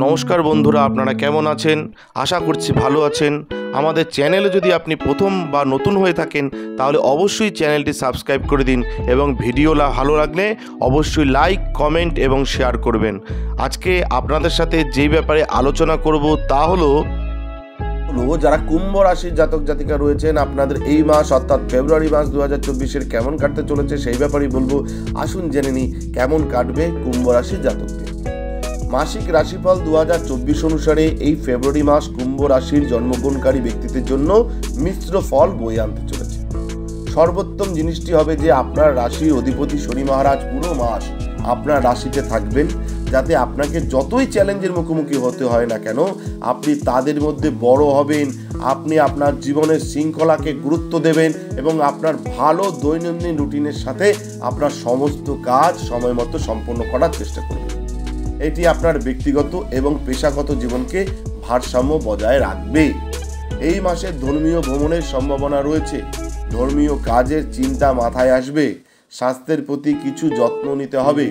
নমস্কার বন্ধুরা, আপনারা কেমন আছেন? আশা করছি ভালো আছেন। আমাদের চ্যানেলে যদি আপনি প্রথম বা নতুন হয়ে থাকেন তাহলে অবশ্যই চ্যানেলটি সাবস্ক্রাইব করে দিন এবং ভিডিও ভালো লাগলে অবশ্যই লাইক, কমেন্ট এবং শেয়ার করবেন। আজকে আপনাদের সাথে যেই ব্যাপারে আলোচনা করব তা হলো যারা কুম্ভ রাশির জাতক জাতিকা রয়েছেন, আপনাদের এই মাস অর্থাৎ ফেব্রুয়ারি মাস 2024-এর কেমন কাটতে চলেছে সেই ব্যাপারেই বলবো। আসুন জেনে নিই কেমন কাটবে কুম্ভ রাশির জাতকদের। মাসিক রাশিফল 2024 অনুসারে এই ফেব্রুয়ারি মাস কুম্ভ রাশির জন্মগ্রহণকারী ব্যক্তিদের জন্য মিশ্র ফল বয়ে আনতে চলেছে। সর্বোত্তম জিনিসটি হবে যে আপনার রাশির অধিপতি শনি মহারাজ পুরো মাস আপনার রাশিতে থাকবেন, যাতে আপনাকে যতই চ্যালেঞ্জের মুখোমুখি হতে হয় না কেন আপনি তাদের মধ্যে বড় হবেন। আপনি আপনার জীবনের শৃঙ্খলাকে গুরুত্ব দেবেন এবং আপনার ভালো দৈনন্দিন রুটিনের সাথে আপনার সমস্ত কাজ সময় মতো সম্পন্ন করার চেষ্টা করবেন। এটি আপনার ব্যক্তিগত এবং পেশাগত জীবনকে ভারসাম্য বজায় রাখবে। এই মাসে ধর্মীয় ভ্রমণের সম্ভাবনা রয়েছে। ধর্মীয় কাজের চিন্তা মাথায় আসবে। স্বাস্থ্যের প্রতি কিছু যত্ন নিতে হবে।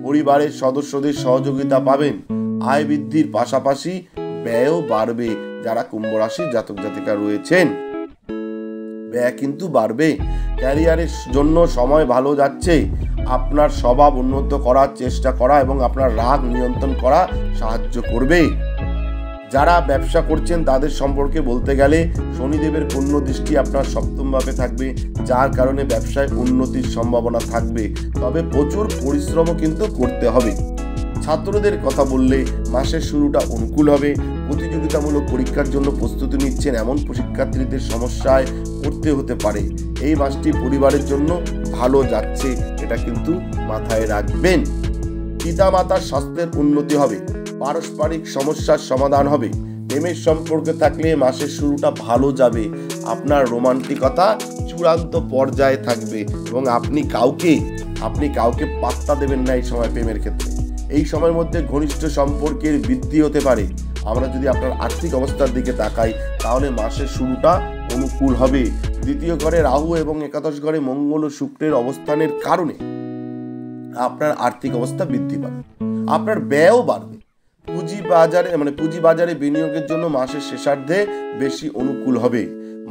পরিবারের সদস্যদের সহযোগিতা পাবেন। আয় বৃদ্ধির পাশাপাশি ব্যয়ও বাড়বে। যারা কুম্ভ রাশির জাতক জাতিকা রয়েছেন, ব্যয় কিন্তু বাড়বে। ক্যারিয়ারের জন্য সময় ভালো যাচ্ছে। আপনার স্বভাব উন্নত করার চেষ্টা করা এবং আপনার রাগ নিয়ন্ত্রণ করা সাহায্য করবে। যারা ব্যবসা করছেন তাদের সম্পর্কে বলতে গেলে শনিদেবের পূর্ণ দৃষ্টি আপনার সপ্তম ভাবে থাকবে, যার কারণে ব্যবসায় উন্নতির সম্ভাবনা থাকবে। তবে প্রচুর পরিশ্রমও কিন্তু করতে হবে। ছাত্রদের কথা বললে মাসের শুরুটা অনুকূল হবে। প্রতিযোগিতামূলক পরীক্ষার জন্য প্রস্তুতি নিচ্ছেন এমন শিক্ষার্থীদের সমস্যায় পড়তে হতে পারে। এই মাসটি পরিবারের জন্য ভালো যাচ্ছে, এটা কিন্তু মাথায় রাখবেন। পিতা মাতার স্বাস্থ্যের উন্নতি হবে। পারস্পরিক সমস্যার সমাধান হবে। প্রেমের সম্পর্কে থাকলে মাসের শুরুটা ভালো যাবে। আপনার রোমান্টিকতা চূড়ান্ত পর্যায়ে থাকবে এবং আপনি কাউকে পাত্তা দেবেন না এই সময় প্রেমের ক্ষেত্রে। এই সময়ের মধ্যে ঘনিষ্ঠ সম্পর্কের বৃদ্ধি হতে পারে। আমরা যদি আপনার আর্থিক অবস্থার দিকে তাকাই তাহলে মাসের শুরুটা অনুকূল হবে। দ্বিতীয় ঘরে রাহু এবং একাদশ ঘরে মঙ্গল ও শুক্রের অবস্থানের কারণে আপনার আর্থিক অবস্থা বৃদ্ধি পাবে। আপনার ব্যয়ও বাড়বে। পুঁজি বাজারে বিনিয়োগের জন্য মাসের শেষার্ধে বেশি অনুকূল হবে।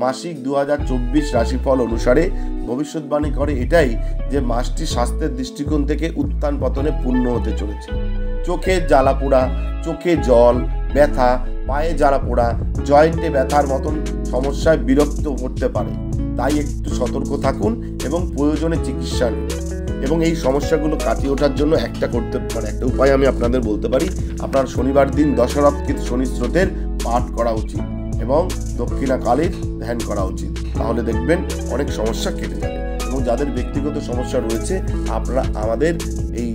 মাসিক 2024 রাশিফল অনুসারে ভবিষ্যৎবাণী করে এটাই যে মাসটি স্বাস্থ্যের দৃষ্টিকোণ থেকে উত্থান পতনে পূর্ণ হতে চলেছে। চোখে জ্বালাপোড়া, চোখে জল, ব্যথা, পায়ে জ্বালাপোড়া, জয়েন্টে ব্যথার মতন সমস্যায় বিরক্ত করতে পারে। তাই একটু সতর্ক থাকুন এবং প্রয়োজনে চিকিৎসা নিন। এবং এই সমস্যাগুলো কাটিয়ে ওঠার জন্য একটা উপায় আমি আপনাদের বলতে পারি। আপনার শনিবার দিন দশরথকৃত শনি স্রোতের পাঠ করা উচিত এবং দক্ষিণা কালীর ধ্যান করা উচিত। তাহলে দেখবেন অনেক সমস্যা কেটে যাবে। এবং যাদের ব্যক্তিগত সমস্যা রয়েছে আপনারা আমাদের এই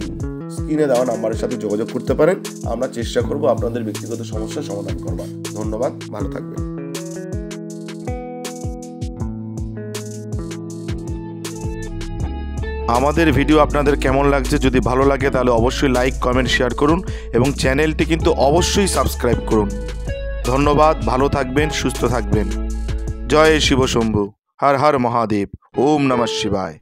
স্ক্রিনে দেওয়া নাম্বারের সাথে যোগাযোগ করতে পারেন। আমরা চেষ্টা করব আপনাদের ব্যক্তিগত সমস্যার সমাধান করবার। ধন্যবাদ, ভালো থাকবেন। আমাদের ভিডিও আপনাদের কেমন লাগছে? যদি ভালো লাগে তাহলে অবশ্যই লাইক, কমেন্ট, শেয়ার করুন এবং চ্যানেলটি কিন্তু অবশ্যই সাবস্ক্রাইব করুন। ধন্যবাদ, ভালো থাকবেন, সুস্থ থাকবেন। জয় শিব শম্ভু, হর হর মহাদেব, ওম নমঃ শিবায়।